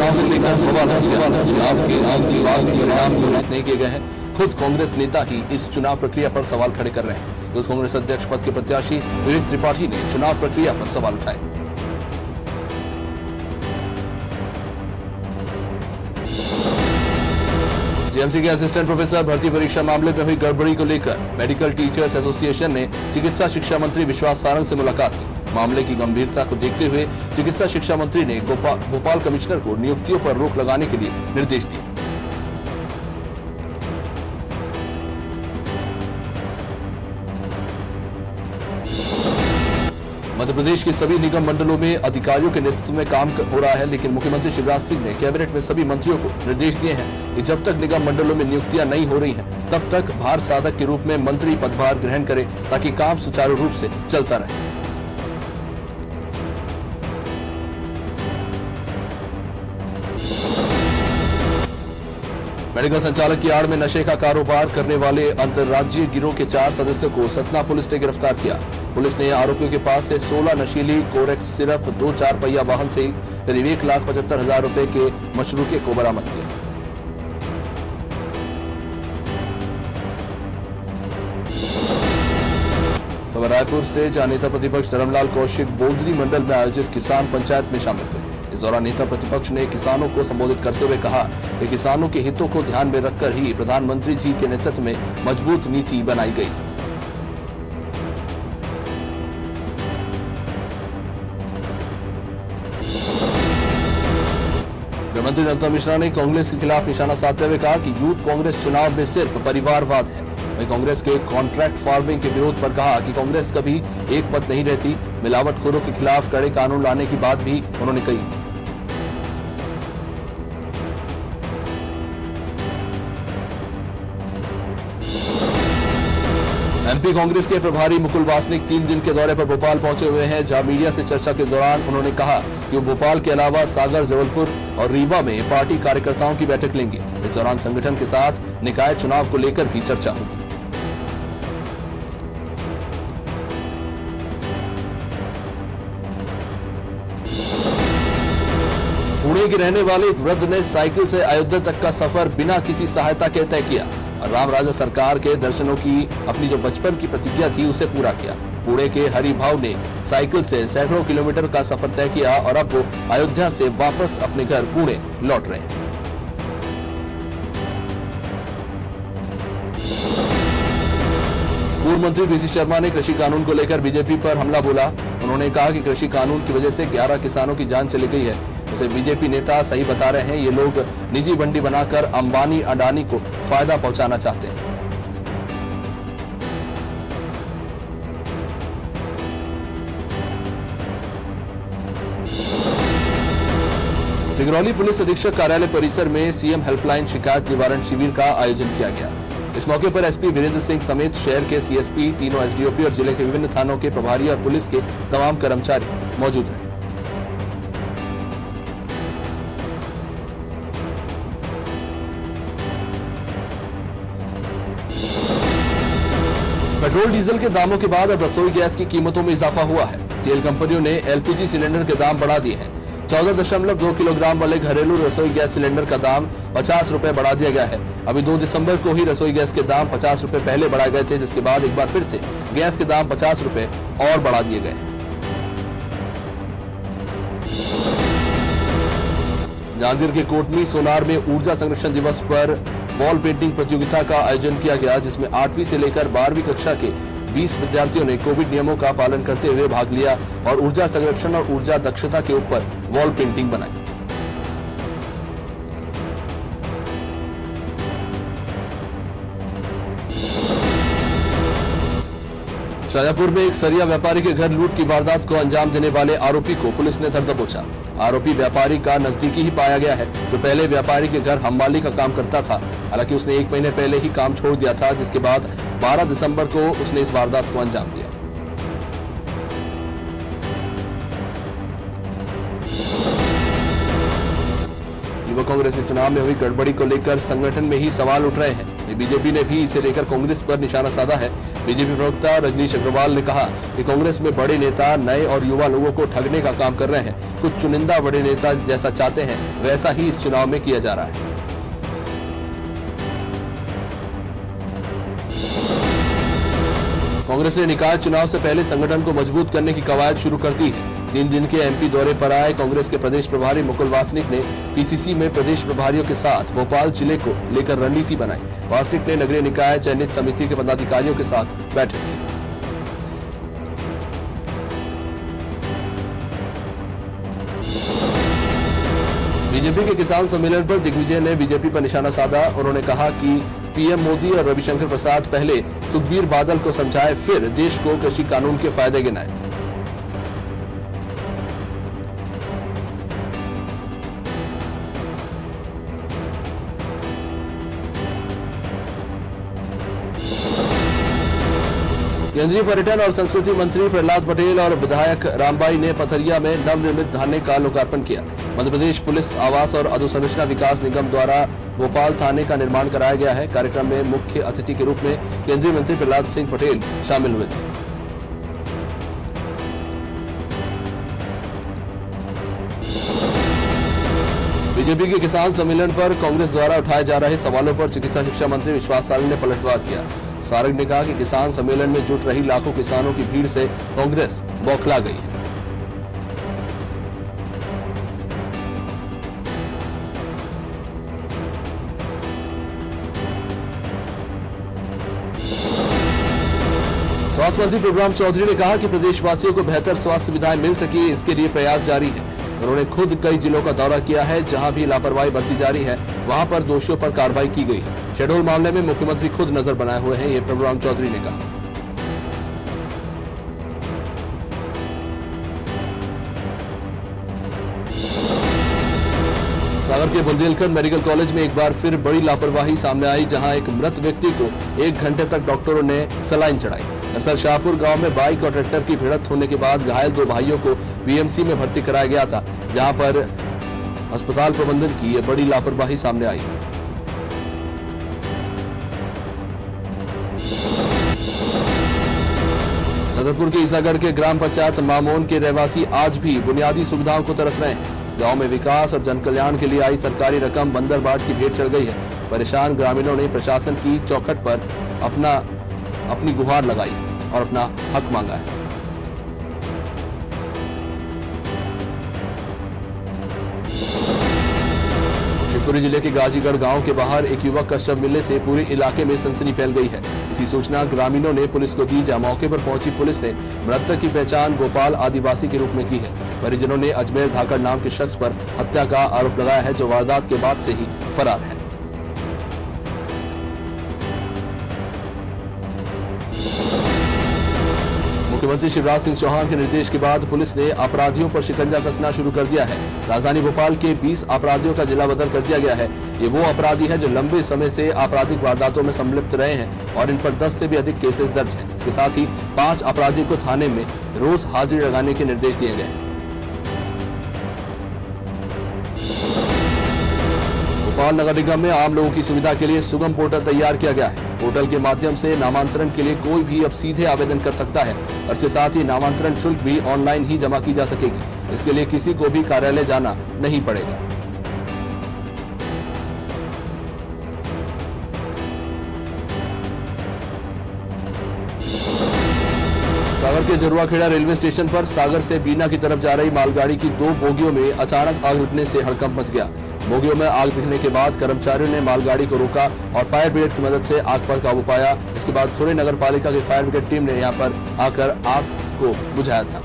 चुनाव को लेकर बवाल मच गया। चुनाव के अंतिम परिणाम घोषित नहीं किए गए हैं। खुद कांग्रेस नेता ही इस चुनाव प्रक्रिया पर सवाल खड़े कर रहे हैं। यूथ कांग्रेस अध्यक्ष पद के प्रत्याशी विवेक त्रिपाठी ने चुनाव प्रक्रिया पर सवाल उठाए। जेएमसी के असिस्टेंट प्रोफेसर भर्ती परीक्षा मामले में हुई गड़बड़ी को लेकर मेडिकल टीचर्स एसोसिएशन ने चिकित्सा शिक्षा मंत्री विश्वास सारंग से मुलाकात की। मामले की गंभीरता को देखते हुए चिकित्सा शिक्षा मंत्री ने भोपाल कमिश्नर को नियुक्तियों पर रोक लगाने के लिए निर्देश दिए। मध्य प्रदेश के सभी निगम मंडलों में अधिकारियों के नेतृत्व में काम हो रहा है, लेकिन मुख्यमंत्री शिवराज सिंह ने कैबिनेट में सभी मंत्रियों को निर्देश दिए हैं कि जब तक निगम मंडलों में नियुक्तियां नहीं हो रही हैं, तब तक भार साधक के रूप में मंत्री पदभार ग्रहण करें ताकि काम सुचारू रूप से चलता रहे। मेडिकल संचालक की आड़ में नशे का कारोबार करने वाले अंतर्राज्यीय गिरोह के 4 सदस्यों को सतना पुलिस ने गिरफ्तार किया। पुलिस ने आरोपियों के पास से 16 नशीली कोरेक्स सिरप, 2 4 पहिया वाहन से करीब 1,75,000 रुपए के मशरूके को बरामद किया। तो रायपुर से जहां नेता प्रतिपक्ष धर्मलाल कौशिक बोंदरी मंडल में आयोजित किसान पंचायत में शामिल हुए। इस दौरान नेता प्रतिपक्ष ने किसानों को संबोधित करते हुए कहा कि किसानों के हितों को ध्यान में रखकर ही प्रधानमंत्री जी के नेतृत्व में मजबूत नीति बनाई गई। गृहमंत्री नरोत्तम मिश्रा ने कांग्रेस के खिलाफ निशाना साधते हुए कहा कि यूथ कांग्रेस चुनाव में सिर्फ परिवारवाद है। वहीं कांग्रेस के कॉन्ट्रैक्ट फार्मिंग के विरोध पर कहा कि कांग्रेस कभी एक पद नहीं रहती। मिलावटखोरों के खिलाफ कड़े कानून लाने की बात भी उन्होंने कही। एमपी कांग्रेस के प्रभारी मुकुल वासनिक 3 दिन के दौरे पर भोपाल पहुंचे हुए हैं, जहां मीडिया से चर्चा के दौरान उन्होंने कहा कि वो भोपाल के अलावा सागर, जबलपुर और रीवा में पार्टी कार्यकर्ताओं की बैठक लेंगे। इस दौरान संगठन के साथ निकाय चुनाव को लेकर भी चर्चा होगी। पुणे के रहने वाले एक वृद्ध ने साइकिल से अयोध्या तक का सफर बिना किसी सहायता के तय किया और राम राजा सरकार के दर्शनों की अपनी जो बचपन की प्रतिज्ञा थी उसे पूरा किया। पुणे के हरिभाव ने साइकिल से सैकड़ों किलोमीटर का सफर तय किया और अब वो अयोध्या से वापस अपने घर पुणे लौट रहे हैं। पूर्व मंत्री वीसी शर्मा ने कृषि कानून को लेकर बीजेपी पर हमला बोला। उन्होंने कहा कि कृषि कानून की वजह से 11 किसानों की जान चली गई है। उसे बीजेपी नेता सही बता रहे हैं। ये लोग निजी मंडी बनाकर अंबानी अडानी को फायदा पहुंचाना चाहते हैं। सिंगरौली पुलिस अधीक्षक कार्यालय परिसर में सीएम हेल्पलाइन शिकायत निवारण शिविर का आयोजन किया गया। इस मौके पर एसपी वीरेंद्र सिंह समेत शहर के सीएसपी, तीनों एसडीओपी और जिले के विभिन्न थानों के प्रभारी और पुलिस के तमाम कर्मचारी मौजूद रहे। पेट्रोल डीजल के दामों के बाद अब रसोई गैस की कीमतों में इजाफा हुआ है। तेल कंपनियों ने एलपीजी सिलेंडर के दाम बढ़ा दिए हैं। 14.2 किलोग्राम वाले घरेलू रसोई गैस सिलेंडर का दाम 50 रुपए बढ़ा दिया गया है। अभी 2 दिसंबर को ही रसोई गैस के दाम 50 रुपए पहले बढ़ाए गए थे, जिसके बाद एक बार फिर से गैस के दाम 50 रुपए और बढ़ा दिए गए हैं। जांजगीर के कोटमी सोनार में ऊर्जा संरक्षण दिवस पर वॉल पेंटिंग प्रतियोगिता का आयोजन किया गया, जिसमें 8वीं से लेकर 12वीं कक्षा के 20 विद्यार्थियों ने कोविड नियमों का पालन करते हुए भाग लिया और ऊर्जा संरक्षण और ऊर्जा दक्षता के ऊपर वॉल पेंटिंग बनाई। शाजापुर में एक सरिया व्यापारी के घर लूट की वारदात को अंजाम देने वाले आरोपी को पुलिस ने धर दबोचा। आरोपी व्यापारी का नजदीकी ही पाया गया है, जो पहले व्यापारी के घर हमवाली का काम करता था। हालांकि उसने 1 महीने पहले ही काम छोड़ दिया था, जिसके बाद 12 दिसंबर को उसने इस वारदात को अंजाम दिया। युवा कांग्रेस के चुनाव में हुई गड़बड़ी को लेकर संगठन में ही सवाल उठ रहे हैं। बीजेपी ने भी इसे लेकर कांग्रेस पर निशाना साधा है। बीजेपी प्रवक्ता रजनीश अग्रवाल ने कहा कि कांग्रेस में बड़े नेता नए और युवा लोगों को ठगने का काम कर रहे हैं। कुछ चुनिंदा बड़े नेता जैसा चाहते हैं वैसा ही इस चुनाव में किया जा रहा है। कांग्रेस ने निकाय चुनाव से पहले संगठन को मजबूत करने की कवायद शुरू कर दी है। 3 दिन के एमपी दौरे पर आए कांग्रेस के प्रदेश प्रभारी मुकुल वासनिक ने पीसीसी में प्रदेश प्रभारियों के साथ भोपाल जिले को लेकर रणनीति बनाई। वासनिक ने नगरीय निकाय चयनित समिति के पदाधिकारियों के साथ बैठक की। बीजेपी के किसान सम्मेलन पर दिग्विजय ने बीजेपी पर निशाना साधा। उन्होंने कहा कि पीएम मोदी और रविशंकर प्रसाद पहले सुखबीर बादल को समझाए, फिर देश को कृषि कानून के फायदे गिनाए। केंद्रीय पर्यटन और संस्कृति मंत्री प्रहलाद पटेल और विधायक रामबाई ने पथरिया में नवनिर्मित थाने का लोकार्पण किया। मध्य प्रदेश पुलिस आवास और अधोसंरचना विकास निगम द्वारा भोपाल थाने का निर्माण कराया गया है। कार्यक्रम में मुख्य अतिथि के रूप में केंद्रीय मंत्री प्रहलाद सिंह पटेल शामिल हुए थे। बीजेपी के किसान सम्मेलन पर कांग्रेस द्वारा उठाए जा रहे सवालों पर चिकित्सा शिक्षा मंत्री विश्वास सारंग ने पलटवार किया। सारंग ने कहा कि किसान सम्मेलन में जुट रही लाखों किसानों की भीड़ से कांग्रेस बौखला गई है। स्वास्थ्य मंत्री प्रभुराम चौधरी ने कहा कि प्रदेशवासियों को बेहतर स्वास्थ्य सुविधाएं मिल सके, इसके लिए प्रयास जारी है। उन्होंने खुद कई जिलों का दौरा किया है, जहां भी लापरवाही बरती जा रही है वहां पर दोषियों पर कार्रवाई की गई है। शेडोल मामले में मुख्यमंत्री खुद नजर बनाए हुए हैं, ये प्रभुराम चौधरी ने कहा। सागर के बुंदेलखंड मेडिकल कॉलेज में एक बार फिर बड़ी लापरवाही सामने आई, जहां एक मृत व्यक्ति को 1 घंटे तक डॉक्टरों ने सलाइन चढ़ाई। दरअसल शाहपुर गांव में बाइक और ट्रैक्टर की भिड़ंत होने के बाद घायल 2 भाइयों को बीएमसी में भर्ती कराया गया था, जहां पर अस्पताल प्रबंधन की ये बड़ी लापरवाही सामने आई। छतरपुर के ईसागढ़ के ग्राम पंचायत मामोन के रहवासी आज भी बुनियादी सुविधाओं को तरस रहे हैं। गांव में विकास और जनकल्याण के लिए आई सरकारी रकम बंदर बाट की भेंट चढ़ गई है। परेशान ग्रामीणों ने प्रशासन की चौखट पर अपनी गुहार लगाई और अपना हक मांगा है। शिवपुरी जिले के गाजीगढ़ गांव के बाहर एक युवक का शव मिलने से पूरे इलाके में सनसनी फैल गई है। इसी सूचना ग्रामीणों ने पुलिस को दी, जहां मौके पर पहुंची पुलिस ने मृतक की पहचान गोपाल आदिवासी के रूप में की है। परिजनों ने अजमेर धाकड़ नाम के शख्स पर हत्या का आरोप लगाया है, जो वारदात के बाद से ही फरार है। मुख्यमंत्री शिवराज सिंह चौहान के निर्देश के बाद पुलिस ने अपराधियों पर शिकंजा कसना शुरू कर दिया है। राजधानी भोपाल के 20 अपराधियों का जिला बदल कर दिया गया है। ये वो अपराधी हैं जो लंबे समय से आपराधिक वारदातों में संलिप्त रहे हैं और इन पर 10 से भी अधिक केसेस दर्ज हैं। इसके साथ ही 5 अपराधियों को थाने में रोज हाजिरी लगाने के निर्देश दिए गए हैं। भोपाल नगर निगम में आम लोगों की सुविधा के लिए सुगम पोर्टल तैयार किया गया है। पोर्टल के माध्यम से नामांतरण के लिए कोई भी अब सीधे आवेदन कर सकता है और इसके साथ ही नामांतरण शुल्क भी ऑनलाइन ही जमा की जा सकेगी। इसके लिए किसी को भी कार्यालय जाना नहीं पड़ेगा। सागर के जरुआखेड़ा रेलवे स्टेशन पर सागर से बीना की तरफ जा रही मालगाड़ी की 2 बोगियों में अचानक आग लगने से हड़कंप मच गया। बोगियों में आग दिखने के बाद कर्मचारियों ने मालगाड़ी को रोका और फायर ब्रिगेड की मदद से आग पर काबू पाया। इसके बाद खुरे नगर पालिका की फायर ब्रिगेड टीम ने यहां पर आकर आग को बुझाया था।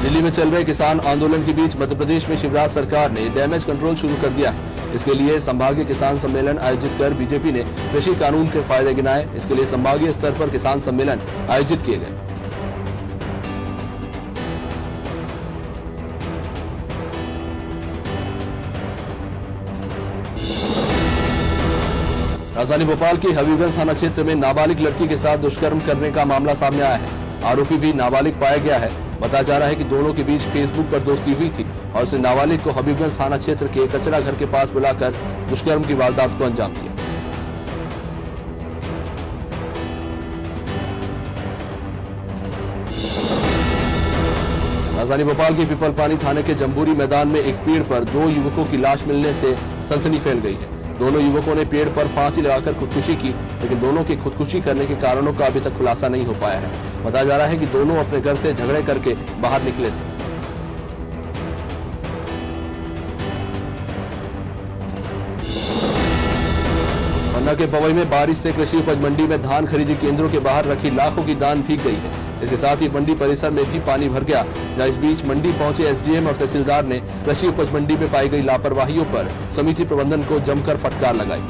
दिल्ली में चल रहे किसान आंदोलन के बीच मध्य प्रदेश में शिवराज सरकार ने डैमेज कंट्रोल शुरू कर दिया है। इसके लिए संभागीय किसान सम्मेलन आयोजित कर बीजेपी ने कृषि कानून के फायदे गिनाए। इसके लिए संभागीय स्तर पर किसान सम्मेलन आयोजित किए गए। राजधानी भोपाल के हबीबगंज थाना क्षेत्र में नाबालिग लड़की के साथ दुष्कर्म करने का मामला सामने आया है। आरोपी भी नाबालिग पाया गया है। बताया जा रहा है कि दोनों के बीच फेसबुक पर दोस्ती हुई थी और उसने नाबालिग को हबीबगंज थाना क्षेत्र के कचरा घर के पास बुलाकर दुष्कर्म की वारदात को अंजाम दिया। राजधानी भोपाल के पिपलपानी थाने के जम्बूरी मैदान में एक पेड़ पर 2 युवकों की लाश मिलने से सनसनी फैल गई है। दोनों युवकों ने पेड़ पर फांसी लगाकर खुदकुशी की, लेकिन दोनों के खुदकुशी करने के कारणों का अभी तक खुलासा नहीं हो पाया है। बताया जा रहा है कि दोनों अपने घर से झगड़े करके बाहर निकले थे। पन्ना के पवई में बारिश से कृषि उपज मंडी में धान खरीदी केंद्रों के बाहर रखी लाखों की धान भीग गई है। इसके साथ ही मंडी परिसर में भी पानी भर गया, जहां इस बीच मंडी पहुंचे एसडीएम और तहसीलदार ने कृषि उपज मंडी में पाई गई लापरवाहियों पर समिति प्रबंधन को जमकर फटकार लगाई।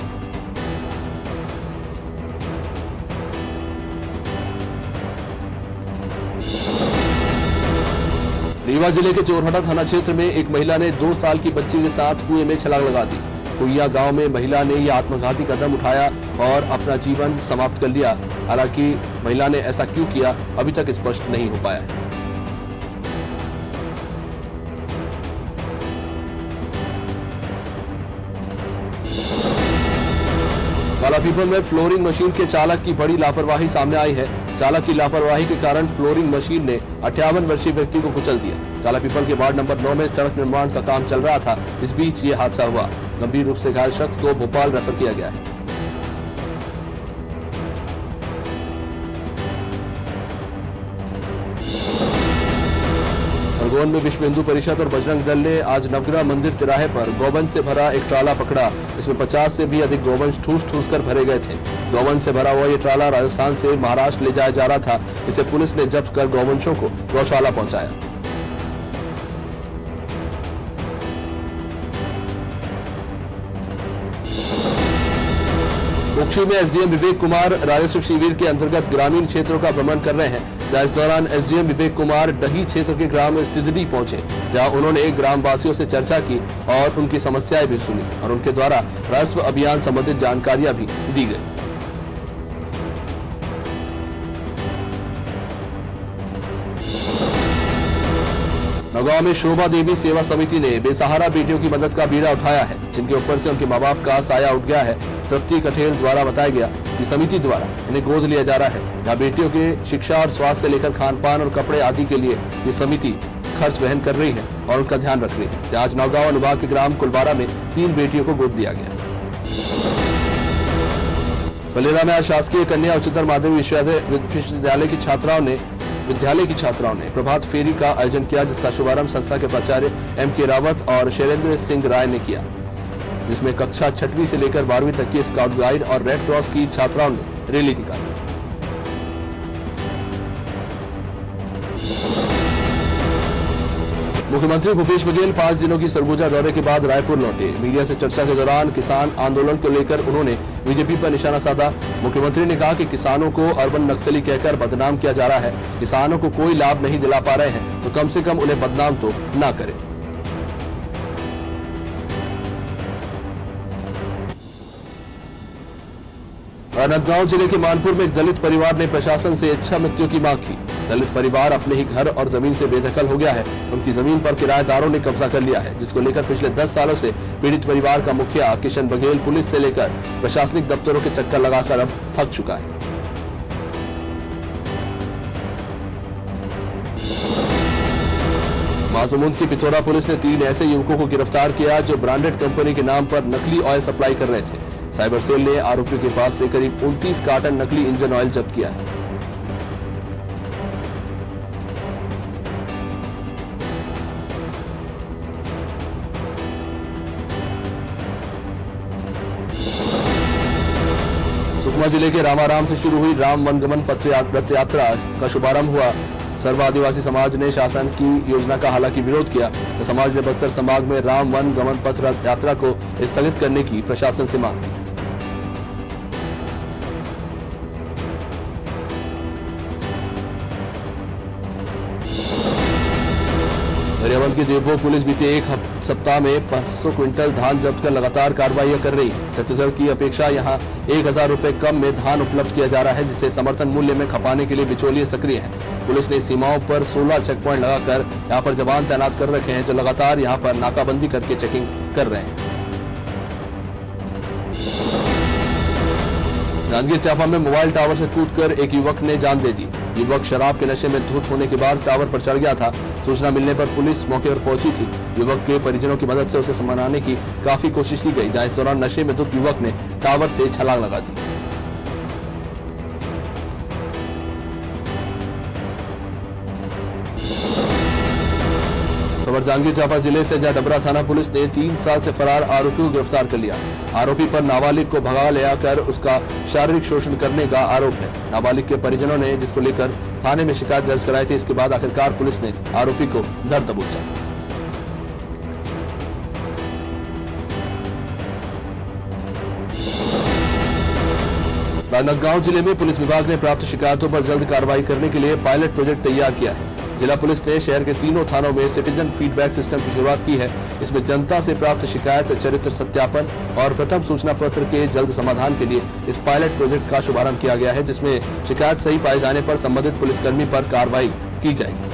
रीवा जिले के चोरहटा थाना क्षेत्र में एक महिला ने 2 साल की बच्ची के साथ कुएं में छलांग लगा दी। कुइया गांव में महिला ने यह आत्मघाती कदम उठाया और अपना जीवन समाप्त कर लिया। हालांकि महिला ने ऐसा क्यों किया अभी तक स्पष्ट नहीं हो पाया है। कालापीपल में फ्लोरिंग मशीन के चालक की बड़ी लापरवाही सामने आई है। चालक की लापरवाही के कारण फ्लोरिंग मशीन ने 58 वर्षीय व्यक्ति को कुचल दिया। कालापीपल के वार्ड नंबर 9 में सड़क निर्माण का काम चल रहा था। इस बीच ये हादसा हुआ। गंभीर रूप से घायल शख्स को भोपाल रेफर किया गया है। खरगोन में विश्व हिंदू परिषद और बजरंग दल ने आज नवग्रह मंदिर तिराहे पर गौवंश से भरा एक ट्राला पकड़ा। इसमें 50 से भी अधिक गौवंश ठूस कर भरे गए थे। गौवंश से भरा हुआ ये ट्राला राजस्थान से महाराष्ट्र ले जाया जा रहा था। इसे पुलिस ने जब्त कर गौवंशों को गौशाला पहुंचाया। मुक्षी में एसडीएम विवेक कुमार राजस्व शिविर के अंतर्गत ग्रामीण क्षेत्रों का भ्रमण कर रहे हैं। जहां इस दौरान एसडीएम विवेक कुमार डही क्षेत्र के ग्राम सिद्धड़ी पहुंचे, जहां उन्होंने ग्रामवासियों से चर्चा की और उनकी समस्याएं भी सुनी और उनके द्वारा राजस्व अभियान संबंधित जानकारियां भी दी गई। नौगांव में शोभा देवी सेवा समिति ने बेसहारा बेटियों की मदद का बीड़ा उठाया है, जिनके ऊपर से उनके माँ बाप का साया उठ गया है। तृप्ति कठेल द्वारा बताया गया कि समिति द्वारा इन्हें गोद लिया जा रहा है, जहाँ बेटियों के शिक्षा और स्वास्थ्य से लेकर खान पान और कपड़े आदि के लिए ये समिति खर्च वहन कर रही है और उनका ध्यान रख रही है। आज नौगांव अनुभाग के ग्राम कुलबारा में 3 बेटियों को गोद लिया गया। फलेरा में आज शासकीय कन्या उच्चतर माध्यमिक विद्यालय की छात्राओं ने प्रभात फेरी का आयोजन किया, जिसका शुभारंभ संस्था के प्राचार्य एम.के. रावत और शैलेंद्र सिंह राय ने किया, जिसमें कक्षा 6वीं से लेकर 12वीं तक की स्काउट गाइड और रेड क्रॉस की छात्राओं ने रैली निकाली। मुख्यमंत्री भूपेश बघेल 5 दिनों की सरगुजा दौरे के बाद रायपुर लौटे। मीडिया से चर्चा के दौरान किसान आंदोलन को लेकर उन्होंने बीजेपी पर निशाना साधा। मुख्यमंत्री ने कहा कि किसानों को अर्बन नक्सली कहकर बदनाम किया जा रहा है। किसानों को कोई लाभ नहीं दिला पा रहे हैं तो कम से कम उन्हें बदनाम तो ना करें। अनंतनाग जिले के मानपुर में एक दलित परिवार ने प्रशासन से इच्छा मृत्यु की मांग की। दलित परिवार अपने ही घर और जमीन से बेदखल हो गया है। उनकी जमीन पर किराएदारों ने कब्जा कर लिया है, जिसको लेकर पिछले 10 सालों से पीड़ित परिवार का मुखिया किशन बघेल पुलिस से लेकर प्रशासनिक दफ्तरों के चक्कर लगाकर अब थक चुका है। मासूमुंद की पिथौरा पुलिस ने 3 ऐसे युवकों को गिरफ्तार किया जो ब्रांडेड कंपनी के नाम पर नकली ऑयल सप्लाई कर रहे थे। साइबर सेल ने आरोपियों के पास से करीब 29 कार्टन नकली इंजन ऑयल जब्त किया है। सुकमा जिले के रामाराम से शुरू हुई राम वनगमन पथ यात्रा का शुभारंभ हुआ। सर्व आदिवासी समाज ने शासन की योजना का हालांकि विरोध किया, तो समाज ने बस्तर संभाग में राम वन गमन पथ यात्रा को स्थगित करने की प्रशासन से मांग की। गरियाबंद की देवभोग पुलिस बीते एक सप्ताह में 500 क्विंटल धान जब्त कर लगातार कार्रवाई कर रही है। छत्तीसगढ़ की अपेक्षा यहां 1000 रुपए कम में धान उपलब्ध किया जा रहा है, जिसे समर्थन मूल्य में खपाने के लिए बिचौलिए सक्रिय हैं। पुलिस ने सीमाओं पर 16 चेक पॉइंट लगाकर यहां पर जवान तैनात कर रखे हैं, जो लगातार यहां पर नाकाबंदी करके चेकिंग कर रहे हैं। जांजगीर चांपा में मोबाइल टावर से कूदकर एक युवक ने जान दे दी। युवक शराब के नशे में धुत होने के बाद टावर पर चढ़ गया था। सूचना मिलने पर पुलिस मौके पर पहुंची थी। युवक के परिजनों की मदद से उसे समझाने की काफी कोशिश की गई, जहां इस दौरान नशे में धुत युवक ने टावर से छलांग लगा दी। खबर जांजगीर चांपा जिले से, जहां डबरा थाना पुलिस ने 3 साल से फरार आरोपी को गिरफ्तार कर लिया। आरोपी पर नाबालिग को भगा ले आकर उसका शारीरिक शोषण करने का आरोप है। नाबालिग के परिजनों ने जिसको लेकर थाने में शिकायत दर्ज कराई थी। इसके बाद आखिरकार पुलिस ने आरोपी को धर दबोचा। राजनांदगांव जिले में पुलिस विभाग ने प्राप्त शिकायतों पर जल्द कार्रवाई करने के लिए पायलट प्रोजेक्ट तैयार किया है। जिला पुलिस ने शहर के तीनों थानों में सिटीजन फीडबैक सिस्टम की शुरुआत की है। इसमें जनता से प्राप्त शिकायत, चरित्र सत्यापन और प्रथम सूचना पत्र के जल्द समाधान के लिए इस पायलट प्रोजेक्ट का शुभारंभ किया गया है, जिसमें शिकायत सही पाए जाने पर संबंधित पुलिसकर्मी पर कार्रवाई की जाएगी।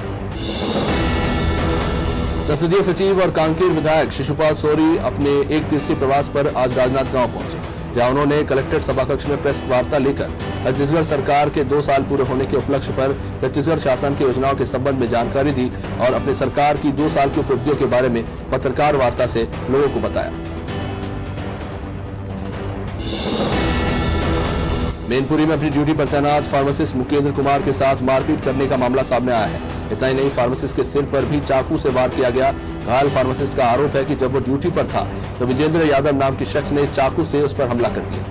संसदीय सचिव और कांकेर विधायक शिशुपाल सोरी अपने एक दिवसीय प्रवास पर आज राजनांदगांव पहुंचे, जहां उन्होंने कलेक्ट्रेट सभाकक्ष में प्रेस वार्ता लेकर छत्तीसगढ़ सरकार के 2 साल पूरे होने के उपलक्ष्य पर छत्तीसगढ़ शासन की योजनाओं के संबंध में जानकारी दी और अपनी सरकार की 2 साल की उपलब्धियों के बारे में पत्रकार वार्ता से लोगों को बताया। मैनपुरी में अपनी ड्यूटी पर तैनात फार्मासिस्ट मुकेंद्र कुमार के साथ मारपीट करने का मामला सामने आया है। इतना ही नहीं, फार्मासिस्ट के सिर पर भी चाकू से वार किया गया। घायल फार्मासिस्ट का आरोप है कि जब वो ड्यूटी पर था तो विजेंद्र यादव नाम के शख्स ने चाकू से उस पर हमला कर दिया।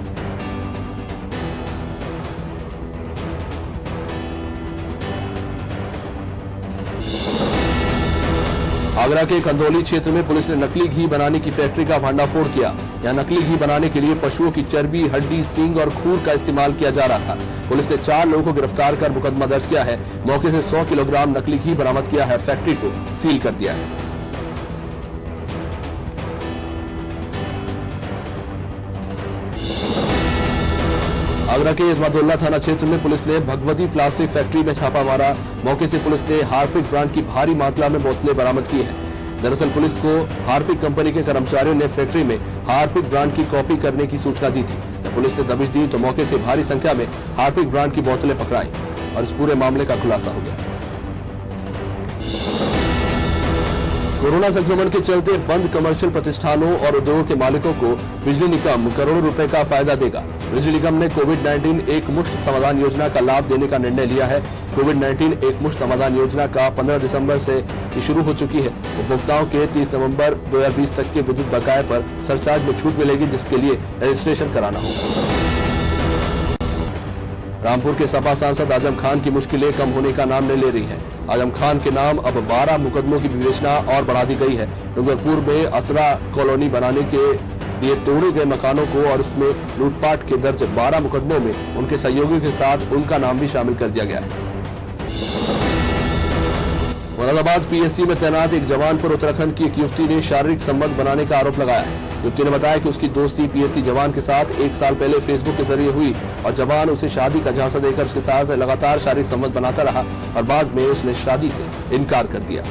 आगरा के कंदौली क्षेत्र में पुलिस ने नकली घी बनाने की फैक्ट्री का भंडाफोड़ किया। यहां नकली घी बनाने के लिए पशुओं की चर्बी, हड्डी, सींग और खूर का इस्तेमाल किया जा रहा था। पुलिस ने 4 लोगों को गिरफ्तार कर मुकदमा दर्ज किया है। मौके से 100 किलोग्राम नकली घी बरामद किया है। फैक्ट्री को सील कर दिया है। आगरा के इस्मादुल्ला थाना क्षेत्र में पुलिस ने भगवती प्लास्टिक फैक्ट्री में छापा मारा। मौके से पुलिस ने हार्पिक ब्रांड की भारी मात्रा में बोतलें बरामद की हैं। दरअसल पुलिस को हार्पिक कंपनी के कर्मचारियों ने फैक्ट्री में हार्पिक ब्रांड की कॉपी करने की सूचना दी थी। जब पुलिस ने दबिश दी तो मौके से भारी संख्या में हार्पिक ब्रांड की बोतलें पकड़ाई और इस पूरे मामले का खुलासा हो गया। कोरोना संक्रमण के चलते बंद कमर्शियल प्रतिष्ठानों और उद्योगों के मालिकों को बिजली निगम करोड़ों रुपए का फायदा देगा। बिजली निगम ने कोविड-19 एक मुश्त समाधान योजना का लाभ देने का निर्णय लिया है। कोविड-19 एक मुश्त समाधान योजना का 15 दिसंबर से शुरू हो चुकी है। उपभोक्ताओं के 30 नवंबर 2020 तक के विद्युत बकाये पर सरचार्ज में छूट मिलेगी, जिसके लिए रजिस्ट्रेशन कराना होगा। रामपुर के सपा सांसद आजम खान की मुश्किलें कम होने का नाम नहीं ले रही हैं। आजम खान के नाम अब 12 मुकदमों की विवेचना और बढ़ा दी गई है। डूंगरपुर में असरा कॉलोनी बनाने के लिए तोड़े गए मकानों को और उसमें लूटपाट के दर्ज 12 मुकदमों में उनके सहयोगियों के साथ उनका नाम भी शामिल कर दिया गया है। मुरादाबाद पीएससी में तैनात एक जवान पर उत्तराखंड की एक युवती ने शारीरिक संबंध बनाने का आरोप लगाया है। युवती ने बताया कि उसकी दोस्ती पीएससी जवान के साथ 1 साल पहले फेसबुक के जरिए हुई और जवान उसे शादी का झांसा देकर उसके साथ लगातार शारीरिक संबंध बनाता रहा और बाद में उसने शादी से इनकार कर दिया।